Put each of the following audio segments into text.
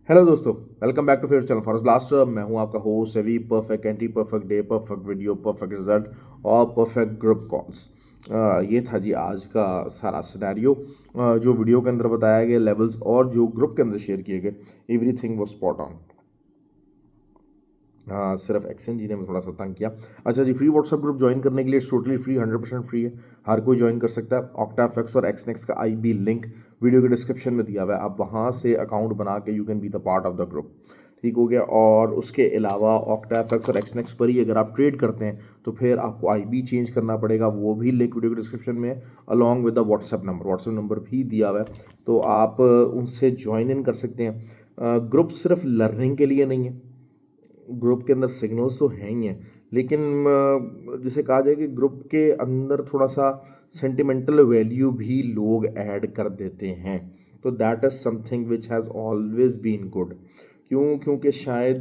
Hello दोस्तों, welcome back to favourite channel forest blaster. मैं हूं आपका होस्ट एवी। परफेक्ट एंटी perfect day, perfect video, perfect result और परफेक्ट ग्रुप कॉल्स। ये था जी आज का सारा सिनेरियो। जो वीडियो के अंदर बताया गया लेवल्स और जो ग्रुप के अंदर शेयर किए गए, एवरीथिंग वाज स्पॉट ऑन। हाँ, सिर्फ एक्सन जी ने मैं थोड़ा सा तंग किया। अच्छा जी, फ्री व्हाट्सएप ग्रुप ज्वाइन करने के लिए टोटली फ्री, 100% फ्री है। हर कोई ज्वाइन कर सकता है। ऑक्टाफेक्स और एक्सनेक्स का आईबी लिंक वीडियो के डिस्क्रिप्शन में दिया हुआ है। आप वहाँ से अकाउंट बना के you can be the part of the group. ठीक हो गया। और उसके अलावा ऑक्टाफेक्स और एक्सनेक्स पर ही अगर आप ट्रेड करते हैं तो फिर आपको आईबी चेंज करना पड़ेगा। वो भी लिंक वीडियो के डिस्क्रिप्शन में along with the WhatsApp number भी दिया हुआ है, तो आप उनसे ज्वाइन इन कर सकते हैं। ग्रुप सिर्फ लर्निंग के लिए नहीं है। ग्रुप के अंदर सिग्नल्स तो हैं ही हैं, लेकिन जिसे कहा जाए कि ग्रुप के अंदर थोड़ा सा सेंटिमेंटल वैल्यू भी लोग ऐड कर देते हैं। तो that is something which has always been good. क्योंकि शायद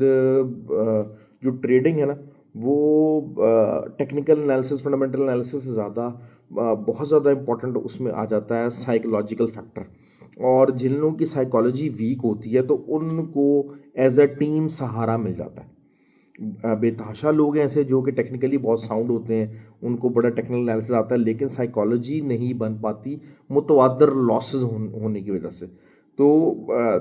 जो ट्रेडिंग है ना, वो टेक्निकल एनालिसिस, फंडामेंटल एनालिसिस से ज़्यादा बहुत ज़्यादा इंपॉर्टेंट उसमें आ जाता है साइकोलॉजिकल फैक्टर। और जिन लोगों की साइकोलॉजी वीक होती है तो उनको एज अ टीम सहारा मिल जाता है। बेतहाशा लोग हैं ऐसे जो कि टेक्निकली बहुत साउंड होते हैं, उनको बड़ा टेक्निकल एनालिसिस आता है, लेकिन साइकोलॉजी नहीं बन पाती मुतवादर लॉसेस होने की वजह से। तो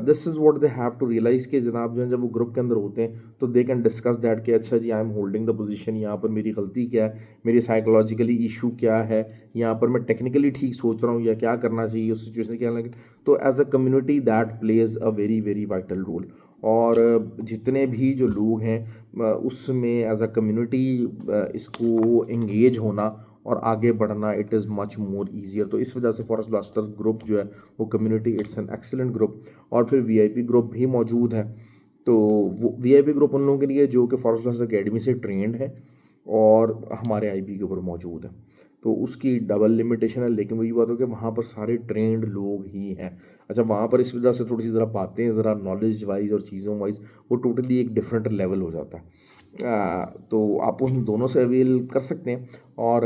this is what they have to realize कि जनाब जो है, जब वो ग्रुप के अंदर होते हैं तो दे कैन डिस्कस दैट कि अच्छा जी, I am holding the position, यहाँ पर मेरी गलती क्या है, मेरी साइकोलॉजिकली इशू क्या है, यहाँ पर मैं टेक्निकली ठीक सोच रहा हूँ या क्या करना चाहिए उस सिचुएशन क्या लगे। तो as a community that plays a very very vital role. और जितने भी जो लोग हैं उसमें एज अ कम्युनिटी इसको एंगेज होना और आगे बढ़ना, it is much more easier. तो इस वजह से फॉरेस्ट ब्लास्टर ग्रुप जो है वो community, it's an excellent group. और फिर वीआईपी ग्रुप भी मौजूद है। तो वो वीआईपी ग्रुप उन लोगों के लिए जो कि फॉरेस्ट ब्लास्टर अकेडमी से ट्रेंड है और हमारे आईपी के ऊपर मौजूद है। तो उसकी डबल लिमिटेशन है, लेकिन वही बात हो कि वहाँ पर सारे ट्रेंड लोग ही हैं। अच्छा, वहाँ पर इस वजह से थोड़ी सी ज़रा बातें ज़रा नॉलेज वाइज और चीज़ों वाइज वो टोटली एक डिफरेंट लेवल हो जाता है। तो आप उन दोनों से अवेल कर सकते हैं। और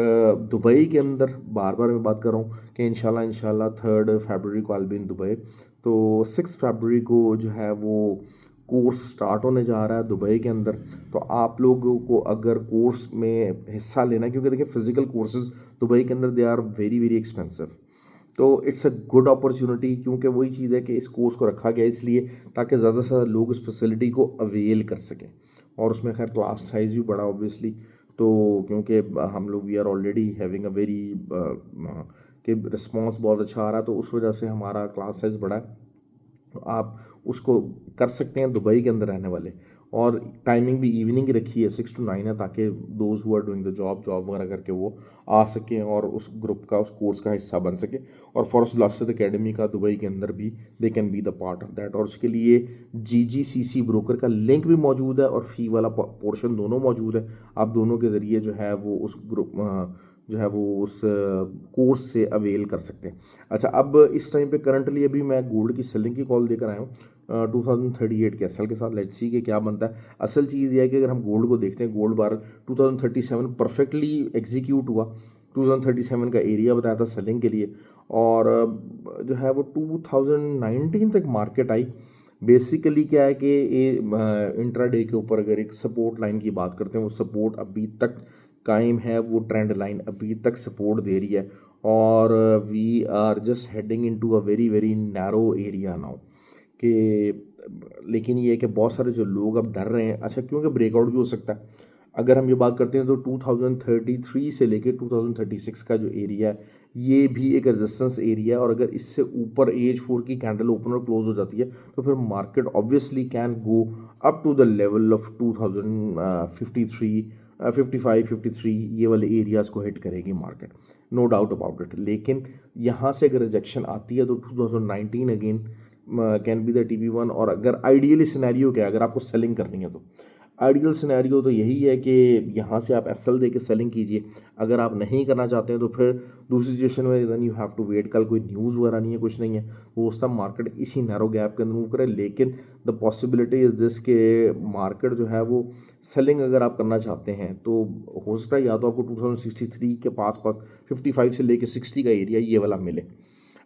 दुबई के अंदर बार बार मैं बात कर रहा हूँ कि इंशाल्लाह 3 फरवरी को I will be in Dubai. तो 6 फरवरी को जो है वो कोर्स स्टार्ट होने जा रहा है दुबई के अंदर। तो आप लोगों को अगर कोर्स में हिस्सा लेना है, क्योंकि देखिए फिजिकल कोर्सेज दुबई के अंदर they are very very expensive. तो इट्स अ गुड अपॉर्चुनिटी, क्योंकि वही चीज़ है कि इस कोर्स को रखा गया इसलिए ताकि ज़्यादा से ज़्यादा लोग उस फैसिलिटी को अवेल कर सकें। और उसमें खैर क्लास साइज़ भी बड़ा ऑब्वियसली। तो क्योंकि हम लोग we are already having a very कि रिस्पॉन्स बहुत अच्छा आ रहा है, तो उस वजह से हमारा क्लास साइज़ बड़ा है। तो आप उसको कर सकते हैं दुबई के अंदर रहने वाले। और टाइमिंग भी इवनिंग की रखी है, 6 to 9 है, ताकि those who are doing the job वगैरह करके वो आ सकें और उस ग्रुप का, उस कोर्स का हिस्सा बन सके। और फॉरेस्ट ब्लास्टर अकेडमी का दुबई के अंदर भी they can be the part of that. और उसके लिए GGCC ब्रोकर का लिंक भी मौजूद है और फ़ी वाला पोर्शन दोनों मौजूद है। आप दोनों के ज़रिए जो है वो उस ग्रुप जो है वो उस कोर्स से अवेल कर सकते हैं। अच्छा, अब इस टाइम पे करंटली अभी मैं गोल्ड की सेलिंग की कॉल देकर आया हूँ 2038 के एसएल के साथ। लेट्स सी कि क्या बनता है। असल चीज़ ये है कि अगर हम गोल्ड को देखते हैं, गोल्ड बार 2037 परफेक्टली एग्जीक्यूट हुआ। 2037 का एरिया बताया था सेलिंग के लिए। और जो है वो 2019 तक मार्केट आई। बेसिकली क्या है कि इंट्राडे के ऊपर अगर एक सपोर्ट लाइन की बात करते हैं, वो सपोर्ट अभी तक कायम है, वो ट्रेंड लाइन अभी तक सपोर्ट दे रही है। और we are just heading into a very very narrow area now कि लेकिन ये है कि बहुत सारे जो लोग अब डर रहे हैं। अच्छा, क्योंकि ब्रेकआउट भी हो सकता है। अगर हम ये बात करते हैं तो 2033 से लेके 2036 का जो एरिया है, ये भी एक रेजिस्टेंस एरिया है। और अगर इससे ऊपर एज 4 की कैंडल ओपन और क्लोज हो जाती है तो फिर market obviously can go up to the level of 2053, 55-53, ये वाले एरियाज़ को हिट करेगी market, no doubt about it. लेकिन यहाँ से अगर रिजेक्शन आती है तो 2019 again can be the TP1। और अगर आइडियली सिनेरियो क्या है, अगर आपको सेलिंग करनी है तो आइडियल सिनेरियो तो यही है कि यहाँ से आप एसएल दे के सेलिंग कीजिए। अगर आप नहीं करना चाहते हैं तो फिर दूसरी सिचुएशन में then you have to wait. कल कोई न्यूज़ वगैरह नहीं है, कुछ नहीं है, वो उसका मार्केट इसी नैरो गैप के अंदर मूव करे। लेकिन द पॉसिबिलिटी इज़ दिस के मार्केट जो है वो सेलिंग अगर आप करना चाहते हैं तो हो सकता है या तो आपको 2063 के पास पास 55 से लेके 60 का एरिया ये वाला मिले।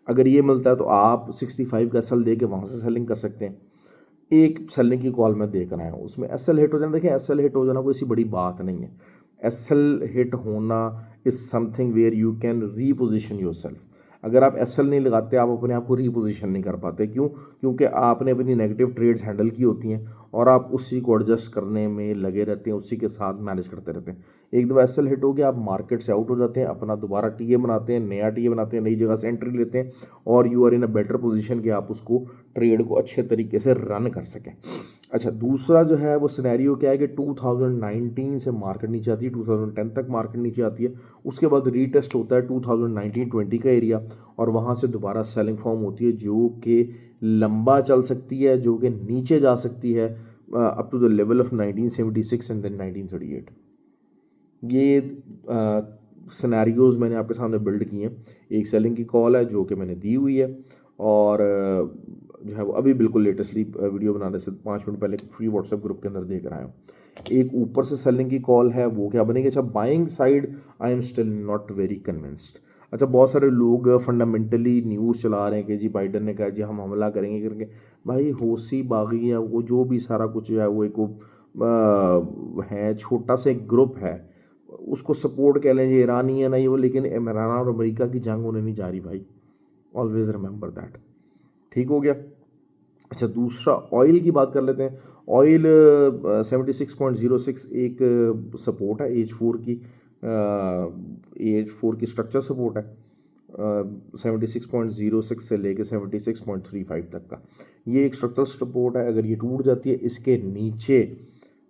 अगर ये मिलता है तो आप 65 का एसएल दे के वहाँ से सेलिंग कर सकते हैं। एक सेलिंग की कॉल मैं देख रहा हूँ, उसमें एस एल हिट हो जाना। देखिए एस एल हिट हो जाना कोई ऐसी बड़ी बात नहीं है। एस एल हिट होना is something where you can reposition yourself. अगर आप एस एल नहीं लगाते, आप अपने आप को रीपोजिशन नहीं कर पाते। क्यों? क्योंकि आपने अपनी नेगेटिव ट्रेड्स हैंडल की होती हैं और आप उसी को एडजस्ट करने में लगे रहते हैं, उसी के साथ मैनेज करते रहते हैं। एक दफ़ा एस एल हिट हो गया, आप मार्केट से आउट हो जाते हैं, अपना दोबारा टी ए बनाते हैं, नया टी ए बनाते हैं, नई जगह से एंट्री लेते हैं और you are in a better position कि आप उसको ट्रेड को अच्छे तरीके से रन कर सकें। अच्छा, दूसरा जो है वो सिनेरियो क्या है कि 2019 से मार्केट नीचे आती है, 2010 तक मार्केट नीचे आती है, उसके बाद रीटेस्ट होता है 2019-20 का एरिया और वहाँ से दोबारा सेलिंग फॉर्म होती है जो कि लंबा चल सकती है, जो कि नीचे जा सकती है up to the level of 1976 and then 1938। ये सिनेरियोज़ मैंने आपके सामने बिल्ड किए हैं। एक सेलिंग की कॉल है जो कि मैंने दी हुई है और जो है वो अभी बिल्कुल लेटेस्टली वीडियो बनाने से 5 मिनट पहले फ्री व्हाट्सएप ग्रुप के अंदर देख रहा हूँ। एक ऊपर से सेलिंग की कॉल है, वो क्या बनेगी? अच्छा, buying side I am still not very convinced. अच्छा, बहुत सारे लोग फंडामेंटली न्यूज़ चला रहे हैं कि जी बाइडन ने कहा जी हम हमला करेंगे करके। भाई होशी बागी है वो, जो भी सारा कुछ है वो एक है, छोटा सा एक ग्रुप है, उसको सपोर्ट कह लें, ये ईरानी है ना ये वो, लेकिन इमरान और अमेरिका की जंग होने नहीं जा रही भाई। Always remember that. ठीक हो गया। अच्छा, दूसरा ऑयल की बात कर लेते हैं। ऑयल 76.06 एक सपोर्ट है एज 4 की स्ट्रक्चर सपोर्ट है 76.06 से लेके 76.35 तक का ये एक स्ट्रक्चर सपोर्ट है। अगर ये टूट जाती है, इसके नीचे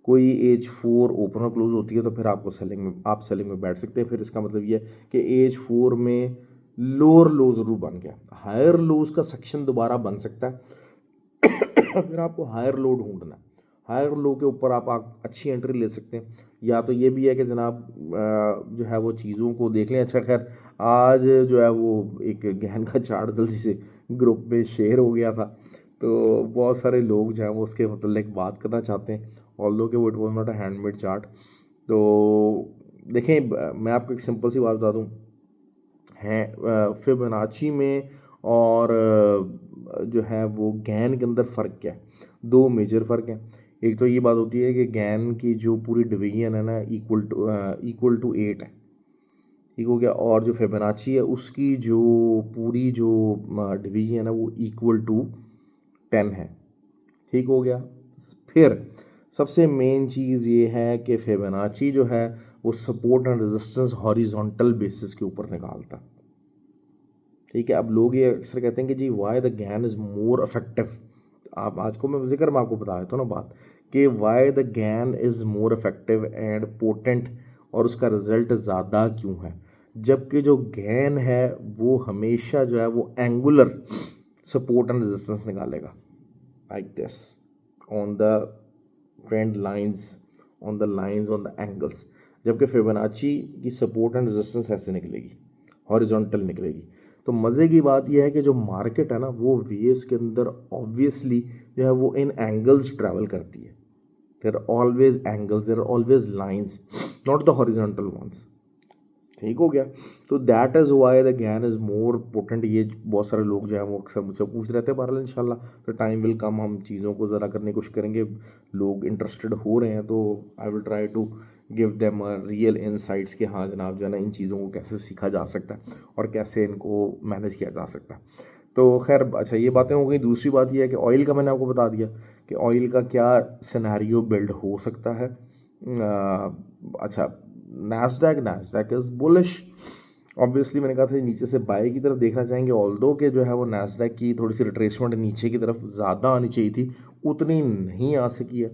कोई एज 4 ओपन और क्लोज होती है तो फिर आपको सेलिंग में बैठ सकते हैं। फिर इसका मतलब ये है कि एज 4 में लोअर लो ज़रूर बन गया, हायर लोज का सेक्शन दोबारा बन सकता है। फिर आपको हायर लो ढूंढना है, हायर लो के ऊपर आप अच्छी एंट्री ले सकते हैं। या तो ये भी है कि जनाब जो है वो चीज़ों को देख लें। अच्छा, खैर आज जो है वो एक गहन का चार्ट जल्दी से ग्रुप में शेयर हो गया था, तो बहुत सारे लोग जो हैं वो उसके मतलब बात करना चाहते हैं, ऑल्दो कि वो it was not a handmade chart. तो देखें, मैं आपको एक सिंपल सी बात बता दूँ, हैं फिबोनाची में और जो है वो गैन के अंदर फ़र्क क्या है? दो मेजर फ़र्क हैं। एक तो ये बात होती है कि गैन की जो पूरी डिवीजन है ना इक्वल टू 8 है। ठीक हो गया। और जो फिबोनाची है उसकी जो पूरी जो डिवीजन है वो इक्वल टू 10 है। ठीक हो गया। फिर सबसे मेन चीज़ ये है कि फिबोनाची जो है वो support and resistance horizontal basis के ऊपर निकालता है। ठीक है। अब लोग ये अक्सर कहते हैं कि जी why the gain is more effective. आप आज को मैं जिक्र में आपको बताया था ना बात कि why the gain is more effective and potent, और उसका रिजल्ट ज़्यादा क्यों है, जबकि जो गैन है वो हमेशा जो है वो एंगुलर सपोर्ट एंड रेजिस्टेंस निकालेगा like this on the trend lines, on the lines, on the angles, जबकि फिबोनाची की सपोर्ट एंड रेजिस्टेंस ऐसे निकलेगी, हॉरिजॉन्टल निकलेगी। तो मज़े की बात यह है कि जो मार्केट है ना वो वेव्स के अंदर ऑब्वियसली जो है वो इन एंगल्स ट्रैवल करती है। There are always angles, there are always lines, not the horizontal ones. ठीक हो गया। तो that is why the gain is more potent. ये बहुत सारे लोग जो हैं वो अक्सर मुझसे पूछ रहे थे। बहरहाल इंशाल्लाह तो टाइम विल कम, हम चीज़ों को ज़रा करने की कोशिश करेंगे। लोग इंटरेस्टेड हो रहे हैं तो I will try to give them real insights कि हाँ जनाब जो है ना इन चीज़ों को कैसे सीखा जा सकता है और कैसे इनको मैनेज किया जा सकता है। तो खैर अच्छा, ये बातें हो गई। दूसरी बात यह है कि ऑयल का मैंने आपको बता दिया कि ऑयल का क्या सिनेरियो बिल्ड हो सकता है। अच्छा, नैस्डैक इज़ बुलिश। ऑब्वियसली मैंने कहा था नीचे से बाय की तरफ देखना चाहेंगे, ऑल्दो के जो है वो नैस्डैक की थोड़ी सी रिट्रेसमेंट नीचे की तरफ ज़्यादा आनी चाहिए थी, उतनी नहीं आ सकी है।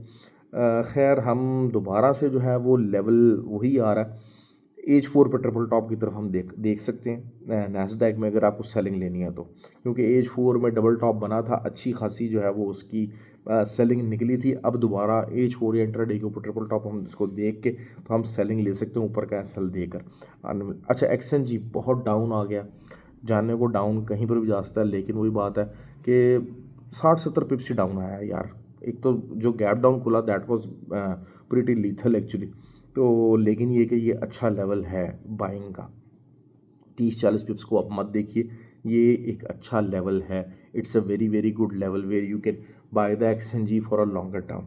खैर हम दोबारा से जो है वो लेवल वही आ रहा है, एज 4 पर ट्रिपल टॉप की तरफ हम देख सकते हैं नैस्डैक में, अगर आपको सेलिंग लेनी है तो, क्योंकि एज 4 में डबल टॉप बना था, अच्छी खासी जो है वो उसकी सेलिंग निकली थी। अब दोबारा एज 4 या इंट्राडे के ऊपर ट्रिपल टॉप हम इसको देख के तो हम सेलिंग ले सकते हैं ऊपर का एसएल देकर। अच्छा, एक्सएनजी बहुत डाउन आ गया, जानने को डाउन कहीं पर भी जा सकता है, लेकिन वही बात है कि 60-70 पिप्स ही डाउन आया है यार। एक तो जो गैप डाउन खुला that was pretty lethal actually. तो लेकिन ये कि ये अच्छा लेवल है बाइंग का, 30-40 पिप्स को आप मत देखिए, ये एक अच्छा लेवल है। It's a very very good level where you can buy the एक्सचेंजी फॉर अ लॉन्गर टर्म,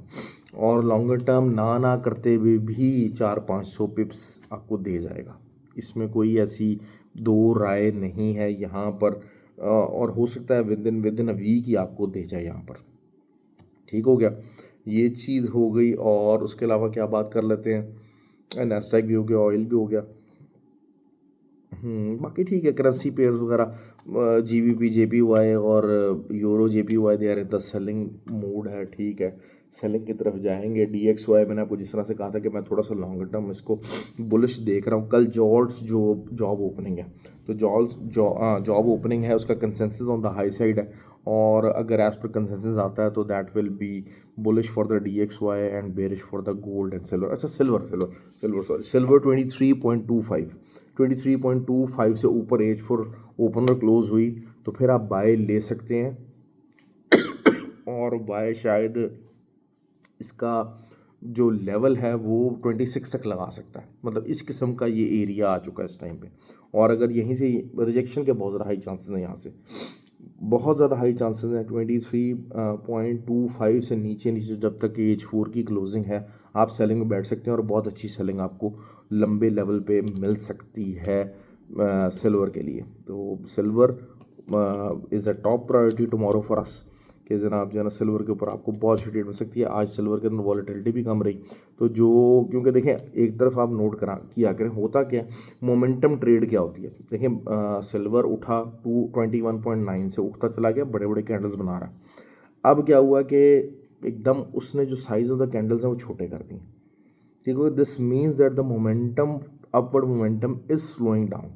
और लॉन्गर टर्म ना करते हुए भी 400-500 पिप्स आपको दे जाएगा। इसमें कोई ऐसी दो राय नहीं है यहाँ पर, और हो सकता है विद इन अ वीक ही आपको दे जाए यहाँ पर। ठीक हो गया, ये चीज़ हो गई। और उसके अलावा क्या बात कर लेते हैं, नैस्डैक भी हो गया, ऑयल भी हो गया। बाकी ठीक है, करेंसी पेयर्स वगैरह जीबीपी जेपीवाई और euro JPY they are in the selling mood है, ठीक है, सेलिंग की तरफ जाएंगे। डीएक्सवाई मैंने आपको जिस तरह से कहा था कि मैं थोड़ा सा लॉन्गर टर्म इसको बुलिश देख रहा हूँ। कल जॉल्ट्स जो जॉब ओपनिंग है, तो जॉब ओपनिंग है, उसका consensus on the high side है, और अगर एज पर कंसेंसस आता है तो that will be bullish for the DXY and bearish for the gold and silver. अच्छा, सिल्वर 23.25 से ऊपर एज फॉर ओपनर क्लोज हुई तो फिर आप बाय ले सकते हैं, और बाय शायद इसका जो लेवल है वो 26 तक लगा सकता है। मतलब इस किस्म का ये एरिया आ चुका है इस टाइम पे, और अगर यहीं से रिजेक्शन के बहुत ज़्यादा हाई चांसेस हैं, यहाँ से बहुत ज़्यादा हाई चांसेस हैं। 23.25 से नीचे जब तक एज 4 की क्लोजिंग है आप सेलिंग में बैठ सकते हैं, और बहुत अच्छी सेलिंग आपको लंबे लेवल पे मिल सकती है सिल्वर के लिए। तो silver is the top priority tomorrow for us, कि जनाब जो है ना सिल्वर के ऊपर आपको बहुत अच्छी ट्रेड मिल सकती है। आज सिल्वर के अंदर वॉलेटिलिटी भी कम रही, तो जो क्योंकि देखें एक तरफ आप नोट किया करें होता क्या, मोमेंटम ट्रेड क्या होती है। देखें सिल्वर उठा 21.9 से उठता चला गया, बड़े बड़े कैंडल्स बना रहा है। अब क्या हुआ कि एकदम उसने जो साइज ऑफ द कैंडल्स हैं वो छोटे कर दिए, ठीक है। This means that the momentum, upward momentum is slowing down,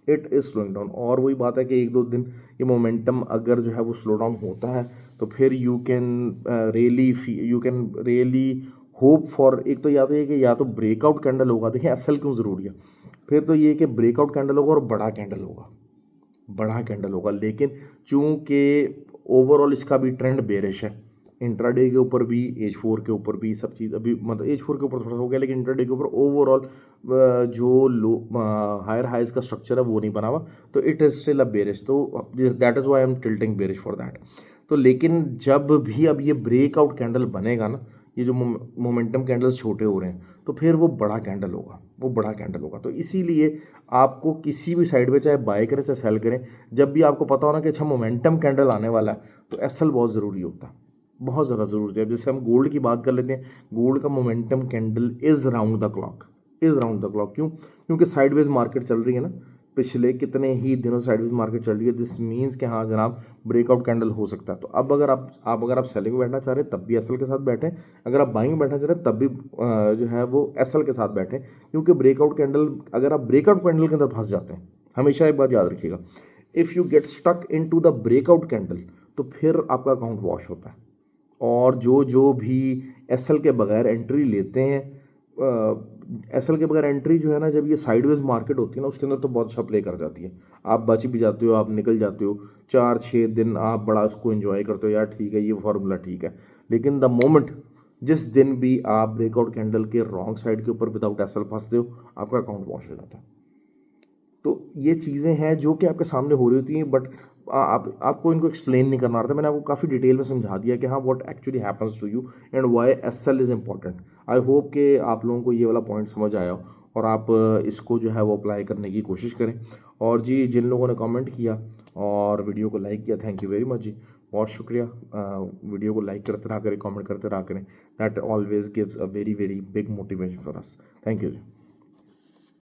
it is slowing down. और वही बात है कि एक दो दिन ये मोमेंटम अगर जो है वो स्लो डाउन होता है तो फिर you can really hope for, एक तो या तो ये कि या तो ब्रेकआउट कैंडल होगा। देखिए एसएल क्यों ज़रूरी है, फिर तो ये कि ब्रेकआउट कैंडल होगा और बड़ा कैंडल होगा। लेकिन चूंकि ओवरऑल इसका भी ट्रेंड बेरिश है, इंट्राडे के ऊपर भी, एज 4 के ऊपर भी, सब चीज़ अभी मतलब एज 4 के ऊपर थोड़ा हो गया, लेकिन इंट्राडे के ऊपर ओवरऑल जो लो हायर हाइज का स्ट्रक्चर है वो नहीं बना हुआ, तो it is still a bearish. तो that is why I am tilting bearish for that. तो लेकिन जब भी अब ये ब्रेकआउट कैंडल बनेगा ना, ये जो मोमेंटम कैंडल्स छोटे हो रहे हैं, तो फिर वो बड़ा कैंडल होगा। तो इसीलिए आपको किसी भी साइड पे चाहे बाय करें चाहे सेल करें, जब भी आपको पता होना कि अच्छा मोमेंटम कैंडल आने वाला है, तो एसएल बहुत ज़रूरी होता है, बहुत ज़्यादा ज़रूरी है। जैसे हम गोल्ड की बात कर लेते हैं, गोल्ड का momentum candle is round the clock. क्यों? क्योंकि साइडवेज मार्केट चल रही है ना, पिछले कितने ही दिनों साइडवेज मार्केट चल रही है। दिस मीन्स कि हाँ जनाब ब्रेकआउट कैंडल हो सकता है। तो अब अगर आप सेलिंग में बैठना चाह रहे हैं तब भी एसएल के साथ बैठें, अगर आप बाइंग में बैठना चाह रहे हैं तब भी जो है वो एसएल के साथ बैठें। क्योंकि ब्रेकआउट कैंडल, अगर आप ब्रेकआउट कैंडल के अंदर फंस जाते हैं, हमेशा एक बात याद रखिएगा, if you get stuck in to the breakout candle तो फिर आपका अकाउंट वॉश होता है। और जो भी एसएल के बगैर एंट्री लेते हैं, एसएल के बगैर एंट्री जो है ना, जब ये साइडवेज मार्केट होती है ना, उसके अंदर तो बहुत अच्छा प्ले कर जाती है। आप बच भी जाते हो, आप निकल जाते हो, 4-6 दिन आप बड़ा उसको एंजॉय करते हो, यार ठीक है ये फार्मूला ठीक है। लेकिन द मोमेंट जिस दिन भी आप ब्रेकआउट कैंडल के रॉन्ग साइड के ऊपर विदाउट एसएल फंसते हो, आपका अकाउंट वॉश हो जाता है। तो ये चीज़ें हैं जो कि आपके सामने हो रही होती हैं, बट आपको इनको एक्सप्लेन नहीं करना आता। मैंने आपको काफ़ी डिटेल में समझा दिया कि हाँ what actually happens to you and why SL is important. I hope कि आप लोगों को ये वाला पॉइंट समझ आया हो और आप इसको जो है वो अप्लाई करने की कोशिश करें। और जी जिन लोगों ने कमेंट किया और वीडियो को लाइक किया, थैंक यू वेरी मच जी, बहुत शुक्रिया। वीडियो को लाइक करते रहा करें, कमेंट करते रहा करें, that always gives a very very big motivation for us. Thank you ji.